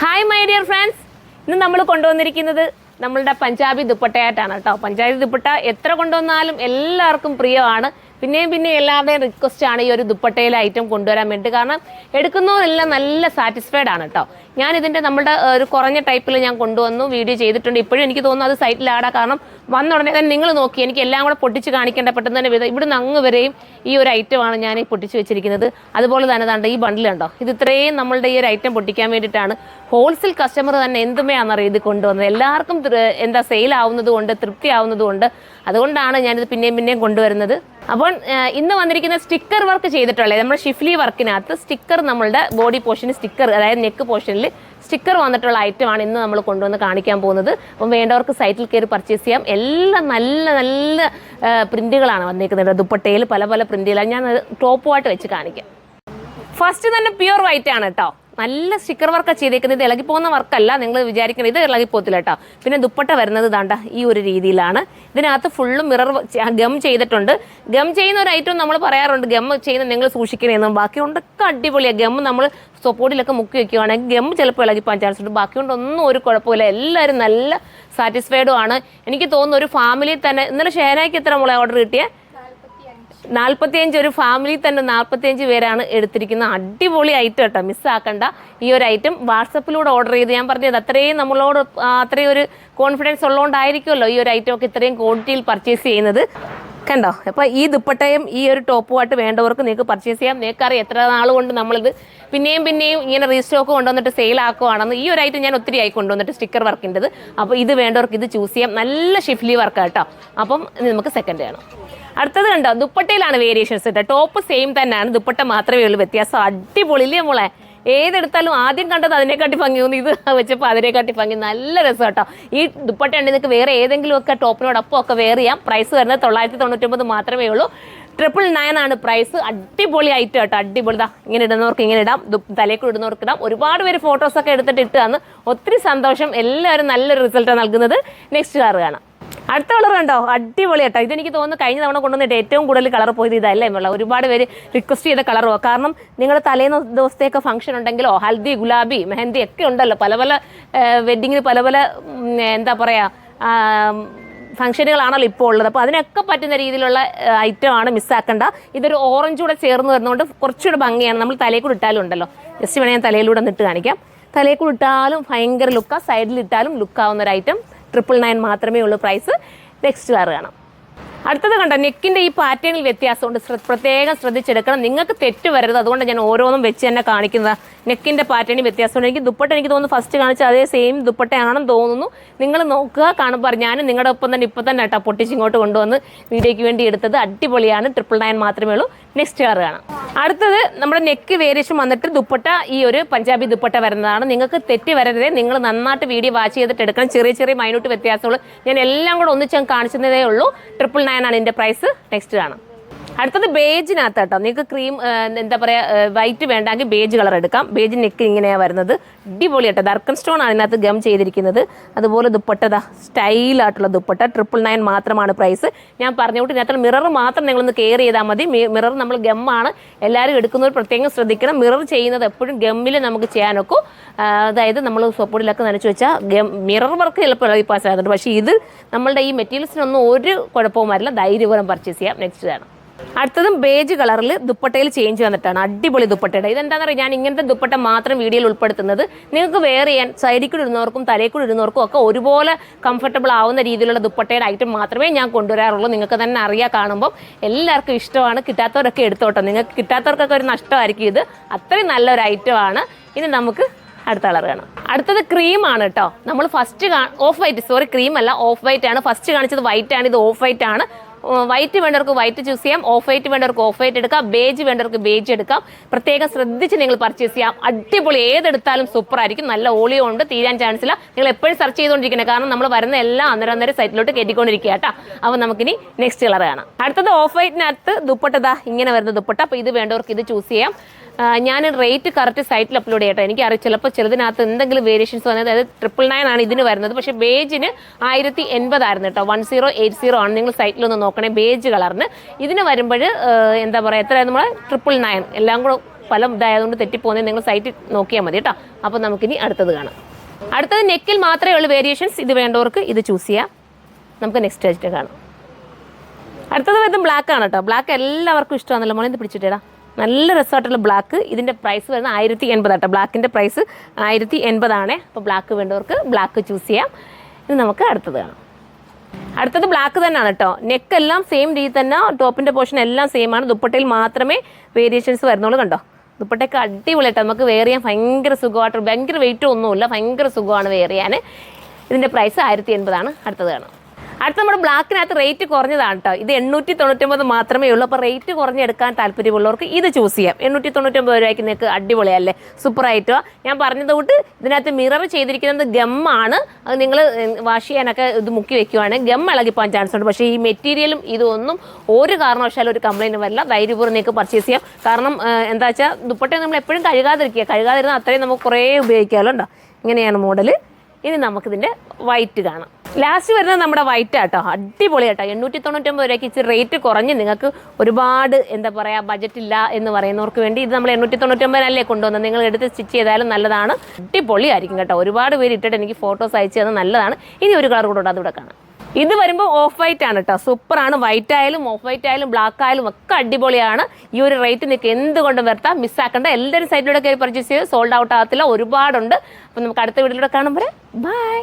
Hi my dear friends, ഇന്ന് നമ്മൾ കൊണ്ടുവന്നിരിക്കുന്നത് നമ്മളുടെ പഞ്ചാബി ദുപ്പട്ടയായിട്ടാണ് കേട്ടോ. പഞ്ചാബി ദുപ്പട്ട എത്ര കൊണ്ടുവന്നാലും എല്ലാവർക്കും പ്രിയമാണ്. പിന്നെയും എല്ലാവരുടെയും റിക്വസ്റ്റ് ആണ് ഈ ഒരു ദുപ്പട്ടയിലെ ഐറ്റം കൊണ്ടുവരാൻ വേണ്ടി. കാരണം എടുക്കുന്നവരെല്ലാം നല്ല സാറ്റിസ്ഫൈഡ് ആണ് കേട്ടോ. ഞാൻ ഇതിൻ്റെ നമ്മുടെ ഒരു കുറഞ്ഞ ടൈപ്പിൽ ഞാൻ കൊണ്ടുവന്നു, വീഡിയോ ചെയ്തിട്ടുണ്ട്. ഇപ്പോഴും എനിക്ക് തോന്നുന്നു അത് സൈറ്റിൽ ആടാം. കാരണം വന്ന ഉടനെ തന്നെ നിങ്ങൾ നോക്കി എനിക്ക് എല്ലാം കൂടെ പൊട്ടിച്ച് കാണിക്കേണ്ട പെട്ടെന്ന് തന്നെ വിധം ഇവിടുന്ന് അങ്ങ് വരെയും ഈ ഒരു ഐറ്റമാണ് ഞാൻ ഈ പൊട്ടിച്ച് വെച്ചിരിക്കുന്നത്. അതുപോലെ തന്നെ താണ്ട് ഈ ബണ്ടിലുണ്ടോ, ഇത് ഇത്രയും നമ്മളുടെ ഈ ഒരു ഐറ്റം പൊട്ടിക്കാൻ വേണ്ടിയിട്ടാണ്. ഹോൾസെയിൽ കസ്റ്റമർ തന്നെ എന്തുമയാണെന്നറിയാം ഇത് കൊണ്ടുവന്നത്. എല്ലാവർക്കും എന്താ സെയിൽ ആവുന്നത് കൊണ്ട്, തൃപ്തി ആവുന്നത് കൊണ്ട്, അതുകൊണ്ടാണ് ഞാനിത് പിന്നെയും കൊണ്ടുവരുന്നത്. അപ്പോൾ ഇന്ന് വന്നിരിക്കുന്ന സ്റ്റിക്കർ വർക്ക് ചെയ്തിട്ടുള്ളത് നമ്മുടെ ഷിഫ്ലി വർക്കിനകത്ത് സ്റ്റിക്കർ, നമ്മളുടെ ബോഡി പോർഷന് സ്റ്റിക്കർ, അതായത് നെക്ക് പോർഷനിൽ സ്റ്റിക്കർ വന്നിട്ടുള്ള ഐറ്റമാണ് ഇന്ന് നമ്മൾ കൊണ്ടുവന്ന് കാണിക്കാൻ പോകുന്നത്. അപ്പം വേണ്ടവർക്ക് സൈറ്റിൽ കയറി പർച്ചേസ് ചെയ്യാം. എല്ലാം നല്ല പ്രിന്റുകളാണ് വന്നിരിക്കുന്നത്. ദുപ്പട്ടയിൽ പല പ്രിന്റുകളാണ്. ഞാൻ ടോപ്പുമായിട്ട് വെച്ച് കാണിക്കാം. ഫസ്റ്റ് തന്നെ പ്യുവർ വൈറ്റ് ആണ് കേട്ടോ. നല്ല സ്റ്റിക്കർ വർക്ക് ചെയ്തേക്കുന്നത്. ഇത് ഇളകിപ്പോകുന്ന വർക്കല്ല, നിങ്ങൾ വിചാരിക്കുന്നത് ഇത് ഇളകിപ്പോത്തില്ല കേട്ടോ. പിന്നെ ദുപ്പട്ട വരുന്നത് ദാണ്ട ഈ ഒരു രീതിയിലാണ്. ഇതിനകത്ത് ഫുള്ളും മിറർ ഗം ചെയ്തിട്ടുണ്ട്. ഗം ചെയ്യുന്ന ഒരു ഐറ്റം നമ്മൾ പറയാറുണ്ട്, ഗം ചെയ്യുന്ന നിങ്ങൾ സൂക്ഷിക്കണമെന്നും. ബാക്കിയുണ്ടൊക്കെ അടിപൊളിയാണ്. ഗം നമ്മൾ സോപ്പോടിയിലൊക്കെ മുക്കി വെക്കുകയാണെങ്കിൽ ഗം ചിലപ്പോൾ ഇളകിപ്പോകാൻ ചാൻസ് ഉണ്ട്. ബാക്കിയുണ്ടൊന്നും ഒരു കുഴപ്പമില്ല. എല്ലാവരും നല്ല സാറ്റിസ്ഫൈഡും ആണ്. എനിക്ക് തോന്നുന്നു ഒരു ഫാമിലിയിൽ തന്നെ ഇന്നലെ ഷെഹനായ്ക്ക് എത്ര മോളെ ഓർഡർ കിട്ടിയേ? 45. ഒരു ഫാമിലി തന്നെ 45 പേരാണ് എടുത്തിരിക്കുന്ന. അടിപൊളി ഐറ്റം കേട്ടോ, മിസ്സാക്കണ്ട. ഈ ഒരു ഐറ്റം വാട്സപ്പിലൂടെ ഓർഡർ ചെയ്ത്, ഞാൻ പറഞ്ഞത് അത്രയും നമ്മളോട് അത്രയും ഒരു കോൺഫിഡൻസ് ഉള്ളതുകൊണ്ടായിരിക്കുമല്ലോ ഈ ഒരു ഐറ്റം ഒക്കെ ഇത്രയും ക്വാണ്ടിറ്റിയിൽ പർച്ചേസ് ചെയ്യുന്നത്. കണ്ടോ? അപ്പോൾ ഈ ദുപ്പട്ടയും ഈ ഒരു ടോപ്പുമായിട്ട് വേണ്ടവർക്ക് നിങ്ങൾക്ക് പർച്ചേസ് ചെയ്യാം. നിങ്ങൾക്കറിയാം എത്ര നാൾ കൊണ്ട് നമ്മളിത് പിന്നെയും ഇങ്ങനെ റീസ്റ്റോക്ക് കൊണ്ടുവന്നിട്ട് സെയിലാക്കുവാണെന്ന്. ഈ ഒരു ഐറ്റം ഞാൻ ഒത്തിരി ആയി കൊണ്ടുവന്നിട്ട് സ്റ്റിക്കർ വർക്കിൻ്റെത്. അപ്പോൾ ഇത് വേണ്ടവർക്ക് ഇത് ചൂസ് ചെയ്യാം. നല്ല ഷിഫ്ലി വർക്ക് കേട്ടോ. അപ്പം നമുക്ക് സെക്കൻഡ് വേണം. അടുത്തത് കണ്ടോ, ദുപ്പട്ടയിലാണ് വേരിയേഷൻസ് കേട്ടോ. ടോപ്പ് സെയിം തന്നെയാണ്, ദുപ്പട്ട മാത്രമേ ഉള്ളൂ വ്യത്യാസം. അടിപൊളിയില്ലേ മോളെ? ഏതെടുത്താലും ആദ്യം കണ്ടത് അതിനെക്കാട്ടി ഭംഗി തോന്നി, ഇത് വെച്ചപ്പോൾ അതിനെക്കാട്ടി ഭംഗി. നല്ല രസം കേട്ടോ. ഈ ദുപ്പട്ട ഉണ്ടെങ്കിൽ നിങ്ങൾക്ക് വേറെ ഏതെങ്കിലുമൊക്കെ ടോപ്പിനോടൊപ്പം ഒക്കെ വെയർ ചെയ്യാം. പ്രൈസ് വരുന്നത് 999 മാത്രമേ ഉള്ളൂ. 999 ആണ് പ്രൈസ്. അടിപൊളി ഐറ്റം കേട്ടോ, അടിപൊളി. ഇങ്ങനെ ഇടുന്നവർക്ക് ഇങ്ങനെ ഇടാം, തലേക്കൂടെ ഇടുന്നവർക്ക് ഇടാം. ഒരുപാട് പേര് ഫോട്ടോസൊക്കെ എടുത്തിട്ട് ഇട്ടാന്ന്. ഒത്തിരി സന്തോഷം. എല്ലാവരും നല്ലൊരു റിസൾട്ടാണ് നൽകുന്നത്. നെക്സ്റ്റ് കളർ കാണാം. അടുത്ത കളർ കണ്ടോ, അടിപൊളി കേട്ടോ. ഇതെനിക്ക് തോന്നുന്നു കഴിഞ്ഞ തവണ കൊണ്ടുവന്നിട്ട് ഏറ്റവും കൂടുതൽ കളർ പോയത് ഇതല്ലേ ഉള്ള. ഒരുപാട് പേര് റിക്വസ്റ്റ് ചെയ്ത കളറോ. കാരണം നിങ്ങൾ തലേന്ന് ദിവസത്തേക്ക് ഫംഗ്ഷൻ ഉണ്ടെങ്കിലോ, ഹൽദി, ഗുലാബി, മെഹന്തി ഒക്കെ ഉണ്ടല്ലോ. പല വെഡ്ഡിങ്ങിന് പല എന്താ പറയുക ഫംഗ്ഷനുകളാണല്ലോ ഇപ്പോൾ ഉള്ളത്. അപ്പോൾ അതിനൊക്കെ പറ്റുന്ന രീതിയിലുള്ള ഐറ്റമാണ്, മിസ്സാക്കണ്ട. ഇതൊരു ഓറഞ്ച് കൂടെ ചേർന്ന് വരുന്നതുകൊണ്ട് കുറച്ചുകൂടെ ഭംഗിയാണ്. നമ്മൾ തലയിൽ കൂടെ ഇട്ടാലും ഉണ്ടല്ലോ. ജസ്റ്റ് വേണേൽ ഞാൻ തലയിലൂടെ നിട്ട് കാണിക്കാം. തലയിൽ കൂടെ ഇട്ടാലും ഭയങ്കര ലുക്കാണ്, സൈഡിൽ ഇട്ടാലും ലുക്കാവുന്ന ഒരു ഐറ്റം. 999 മാത്രമേ ഉള്ളൂ പ്രൈസ്. നെക്സ്റ്റ് കളർ കാണാം. അടുത്തത് കണ്ടോ, നെക്കിൻ്റെ ഈ പാറ്റേണിൽ വ്യത്യാസമുണ്ട്. പ്രത്യേകം ശ്രദ്ധിച്ചെടുക്കണം, നിങ്ങൾക്ക് തെറ്റ് വരരുത്. അതുകൊണ്ട് ഞാൻ ഓരോന്നും വെച്ച് തന്നെ കാണിക്കുന്നത്. നെക്കിൻ്റെ പാറ്റേണിൽ വ്യത്യാസമുണ്ട്. എനിക്ക് ദുപ്പട്ട എനിക്ക് തോന്നുന്നു ഫസ്റ്റ് കാണിച്ച അതേ സെയിം ദുപ്പട്ടയാണെന്ന് തോന്നുന്നു. നിങ്ങൾ നോക്കുക, കാണുമ്പോൾ ഞാനും നിങ്ങളുടെ ഒപ്പം തന്നെ ഇപ്പം തന്നെ കേട്ടോ പൊട്ടിച്ചിങ്ങോട്ട് കൊണ്ടുവന്ന് വീഡിയോയ്ക്ക് വേണ്ടി എടുത്തത്. അടിപൊളിയാണ്. 999 മാത്രമേ ഉള്ളൂ. നെക്സ്റ്റ് കളർ കാണാം. അടുത്തത് നമ്മുടെ നെക്ക് വേരിയേഷൻ വന്നിട്ട് ദുപ്പട്ട ഈ ഒരു പഞ്ചാബി ദുപ്പട്ട വരുന്നതാണ്. നിങ്ങൾക്ക് തെറ്റ് വരരുതേ. നിങ്ങൾ നന്നായിട്ട് വീഡിയോ വാച്ച് ചെയ്തിട്ട് എടുക്കണം. ചെറിയ മൈന്യൂട്ട് വ്യത്യാസമുള്ളൂ. ഞാൻ എല്ലാം കൂടെ ഒന്നിച്ച് കാണിച്ചതേ ഉള്ളൂ. 999 ആണ് ഇതിൻ്റെ പ്രൈസ്. നെക്സ്റ്റ് കാണാം. അടുത്തത് ബേജിനകത്ത് കേട്ടോ. നിങ്ങൾക്ക് ക്രീം എന്താ പറയുക, വൈറ്റ് വേണ്ടെങ്കിൽ ബേജ് കളർ എടുക്കാം. ബേജ് നെക്ക് ഇങ്ങനെയാണ് വരുന്നത്. അടിപൊളി കേട്ടോ. ദർക്കൻ സ്റ്റോൺ ആണ് അതിനകത്ത് ഗം ചെയ്തിരിക്കുന്നത്. അതുപോലെ ദുപ്പട്ട സ്റ്റൈലായിട്ടുള്ള ദുപ്പട്ട. 999 മാത്രമാണ് പ്രൈസ്. ഞാൻ പറഞ്ഞുകൊണ്ട് ഇതിനകത്ത് മിറർ മാത്രം നിങ്ങളൊന്ന് കെയർ ചെയ്താൽ മതി. മിറർ നമ്മൾ ഗമ്മാണ് എല്ലാവരും എടുക്കുന്നവർ പ്രത്യേകം ശ്രദ്ധിക്കണം. മിറർ ചെയ്യുന്നത് എപ്പോഴും ഗമ്മിൽ നമുക്ക് ചെയ്യാനൊക്കെ. അതായത് നമ്മൾ സോപ്പൊടിയിലൊക്കെ നനച്ച് വെച്ചാൽ മിറർ വർക്ക് ചിലപ്പോൾ പാസ് ആകുന്നുണ്ട്. പക്ഷേ ഇത് നമ്മളുടെ ഈ മെറ്റീരിയൽസിനൊന്നും ഒരു കുഴപ്പവും വരില്ല. ധൈര്യപൂർവ്വം പർച്ചേസ് ചെയ്യാം. നെക്സ്റ്റ് വേണം. അടുത്തതും ബേജ് കളറിൽ ദുപ്പട്ടയിൽ ചേഞ്ച് വന്നിട്ടാണ്. അടിപൊളി ദുപ്പട്ടയുടെ. ഇതെന്താണെന്ന് പറയുക, ഞാൻ ഇങ്ങനത്തെ ദുപ്പട്ട മാത്രം വീഡിയോയിൽ ഉൾപ്പെടുത്തുന്നത് നിങ്ങൾക്ക് വെയർ ചെയ്യാൻ സൈഡിൽ കൂടെ ഇടുന്നവർക്കും തലയിൽ കൂടെ ഇടുന്നവർക്കും ഒക്കെ ഒരുപോലെ കംഫർട്ടബിൾ ആവുന്ന രീതിയിലുള്ള ദുപ്പട്ടയുടെ ഐറ്റം മാത്രമേ ഞാൻ കൊണ്ടുവരാറുള്ളൂ. നിങ്ങൾക്ക് തന്നെ അറിയാൻ കാണുമ്പോൾ എല്ലാവർക്കും ഇഷ്ടമാണ്. കിട്ടാത്തവരൊക്കെ എടുത്തോട്ടെ. നിങ്ങൾക്ക് കിട്ടാത്തവർക്കൊക്കെ ഒരു നഷ്ടമായിരിക്കും. ഇത് അത്രയും നല്ലൊരു ഐറ്റമാണ്. ഇനി നമുക്ക് അടുത്ത കളർ കാണാം. അടുത്തത് ക്രീമാണ് കേട്ടോ. നമ്മൾ first of white, sorry cream അല്ല, ഓഫ് വൈറ്റ് ആണ്. ഫസ്റ്റ് കാണിച്ചത് വൈറ്റ് ആണ്, ഇത് ഓഫ് വൈറ്റ് ആണ്. വൈറ്റ് വേണ്ടവർക്ക് വൈറ്റ് ചൂസ് ചെയ്യാം. ഓഫ് വൈറ്റ് വേണ്ടവർക്ക് ഓഫ് വൈറ്റ് എടുക്കാം. ബേജ് വേണ്ടവർക്ക് ബേജ് എടുക്കാം. പ്രത്യേകം ശ്രദ്ധിച്ച് നിങ്ങൾ പർച്ചേസ് ചെയ്യാം. അടിപൊളി. ഏതെടുത്താലും സൂപ്പർ ആയിരിക്കും. നല്ല ഓളിയോ ഉണ്ട്, തീരാൻ ചാൻസ് ഇല്ല. നിങ്ങൾ എപ്പോഴും സെർച്ച് ചെയ്തുകൊണ്ടിരിക്കുന്നത്. കാരണം നമ്മൾ വരുന്ന എല്ലാം അന്നേരം സൈറ്റിലോട്ട് കയറ്റിക്കൊണ്ടിരിക്കുക കേട്ടോ. അപ്പോൾ നമുക്കിനി നെക്സ്റ്റ് കളർ കാണാം. അടുത്തത് ഓഫ് വൈറ്റിനകത്ത് ദുപ്പട്ട ഇങ്ങനെ വരുന്ന ദുപ്പട്ട. അപ്പോൾ ഇത് വേണ്ടവർക്ക് ഇത് ചൂസ് ചെയ്യാം. ഞാൻ റേറ്റ് കറക്റ്റ് സൈറ്റിൽ അപ്ലോഡ് ചെയ്യട്ടെ. എനിക്കറിയാം ചിലപ്പോൾ ചെറുതിനകത്ത് എന്തെങ്കിലും വേരിയേഷൻസ് വന്നത്. അതായത് 999 ആണ് ഇതിന് വരുന്നത്. പക്ഷേ ബേജിന് 1080 ആയിരുന്നു കേട്ടോ. 1080 ആണ്. നിങ്ങൾ സൈറ്റിലൊന്ന് നോക്കണേ. ബേജ് കളറിന് ഇതിന് വരുമ്പോൾ എന്താ പറയുക, എത്രയാണ് നമ്മൾ 999 എല്ലാം കൂടെ പല ഇതായതുകൊണ്ട് തെറ്റിപ്പോകുന്നത് നിങ്ങൾ സൈറ്റിൽ നോക്കിയാൽ മതി കേട്ടോ. അപ്പോൾ നമുക്കിനി അടുത്തത് കാണാം. അടുത്തത് നെക്കിൽ മാത്രമേ ഉള്ളൂ വേരിയേഷൻസ്. ഇത് വേണ്ടവർക്ക് ഇത് ചൂസ് ചെയ്യാം. നമുക്ക് നെക്സ്റ്റ് ആയിട്ട് കാണാം. അടുത്തത് വരുന്നത് ബ്ലാക്ക് ആണ് കേട്ടോ. ബ്ലാക്ക് എല്ലാവർക്കും ഇഷ്ടമാണല്ലോ. മോനെ ഇത് പിടിച്ചിട്ടേടാ. നല്ല രസമായിട്ടുള്ള ബ്ലാക്ക്. ഇതിൻ്റെ പ്രൈസ് വരുന്നത് 1080 കേട്ടോ. ബ്ലാക്കിൻ്റെ പ്രൈസ് 1080 ആണ്. അപ്പോൾ ബ്ലാക്ക് വേണ്ടവർക്ക് ബ്ലാക്ക് ചൂസ് ചെയ്യാം. ഇത് നമുക്ക് അടുത്തത് കാണാം. അടുത്തത് ബ്ലാക്ക് തന്നെയാണ് കേട്ടോ. നെക്ക് എല്ലാം സെയിം രീതി തന്നെ, ടോപ്പിൻ്റെ പോർഷൻ എല്ലാം സെയിം ആണ്. ദുപ്പട്ടയിൽ മാത്രമേ വേരിയേഷൻസ് വരുന്നുള്ളൂ. കണ്ടോ, ദുപ്പട്ടയൊക്കെ അടിപൊളിയായിട്ട് നമുക്ക് വെയർ ചെയ്യാൻ ഭയങ്കര സുഖമായിട്ട്, ഭയങ്കര വെയിറ്റ് ഒന്നുമില്ല, ഭയങ്കര സുഖമാണ് വെയർ ചെയ്യാൻ. ഇതിൻ്റെ പ്രൈസ് 1080 ആണ്. അടുത്തത് കാണാം. അടുത്ത നമ്മുടെ ബ്ലാക്കിനകത്ത് റേറ്റ് കുറഞ്ഞതാണ് കേട്ടോ. ഇത് 899 മാത്രമേ ഉള്ളൂ. അപ്പോൾ റേറ്റ് കുറഞ്ഞെടുക്കാൻ താല്പര്യമുള്ളവർക്ക് ഇത് ചൂസ് ചെയ്യാം. 899 രൂപയ്ക്ക് നിങ്ങൾക്ക് അടിപൊളിയല്ലേ, സൂപ്പറായിട്ടോ. ഞാൻ പറഞ്ഞത് തൊട്ട് ഇതിനകത്ത് മിറർ ചെയ്തിരിക്കുന്നത് ഗമ്മാണ്. അത് നിങ്ങൾ വാഷ് ചെയ്യാനൊക്കെ ഇത് മുക്കി വെക്കുവാണ്, ഗം ഇളകിപ്പോകാൻ ചാൻസ് ഉണ്ട്. പക്ഷേ ഈ മെറ്റീരിയലും ഇതൊന്നും ഒരു കാരണവശാലും ഒരു കംപ്ലയിൻറ്റ് വരില്ല. ധൈര്യപൂർവ്വം നിങ്ങൾക്ക് പർച്ചേസ് ചെയ്യാം. കാരണം എന്താ വെച്ചാൽ ദുപ്പട്ട നമ്മൾ എപ്പോഴും കഴുകാതിരുന്നാൽ അത്രയും നമുക്ക് കുറേ ഉപയോഗിക്കാമല്ലോ. ഉണ്ടോ, ഇങ്ങനെയാണ് മോഡൽ. ഇനി നമുക്കിതിൻ്റെ വൈറ്റ് കാണാം. ലാസ്റ്റ് വരുന്നത് നമ്മുടെ വൈറ്റ് ആട്ടോ. അടിപൊളിയാട്ടോ. 899 രൂപയ്ക്ക് ഇച്ചിരി റേറ്റ് കുറഞ്ഞ് നിങ്ങൾക്ക് ഒരുപാട് എന്താ പറയുക ബജറ്റ് ഇല്ല എന്ന് പറയുന്നവർക്ക് വേണ്ടി ഇത് നമ്മൾ 899 കൊണ്ടുവന്നത്. നിങ്ങൾ എടുത്ത് സ്റ്റിച്ച് ചെയ്താലും നല്ലതാണ്, അടിപൊളിയായിരിക്കും കേട്ടോ. ഒരുപാട് പേര് ഇട്ടിട്ട് എനിക്ക് ഫോട്ടോസ് അയച്ചു തന്നത് നല്ലതാണ്. ഇനി ഒരു കളർ കൂടെ ഉണ്ട്, അതുകൂടെ കാണാം. ഇത് വരുമ്പോൾ ഓഫ് വൈറ്റ് ആണ് കേട്ടോ. സൂപ്പറാണ്. വൈറ്റ് ആയാലും ഓഫ് വൈറ്റ് ആയാലും ബ്ലാക്ക് ആയാലും ഒക്കെ അടിപൊളിയാണ്. ഈ ഒരു റേറ്റ് നിങ്ങൾക്ക് എന്തുകൊണ്ടും വരുത്താം. മിസ്സാക്കേണ്ട. എല്ലാവരും സൈറ്റിലൂടെ കയറി പർച്ചേസ് ചെയ്ത് സോൾഡ് ഔട്ട് ആകത്തില്ല, ഒരുപാടുണ്ട്. അപ്പോൾ നമുക്ക് അടുത്ത വീഡിയോയിലൂടെ കാണുമ്പോൾ ബൈ.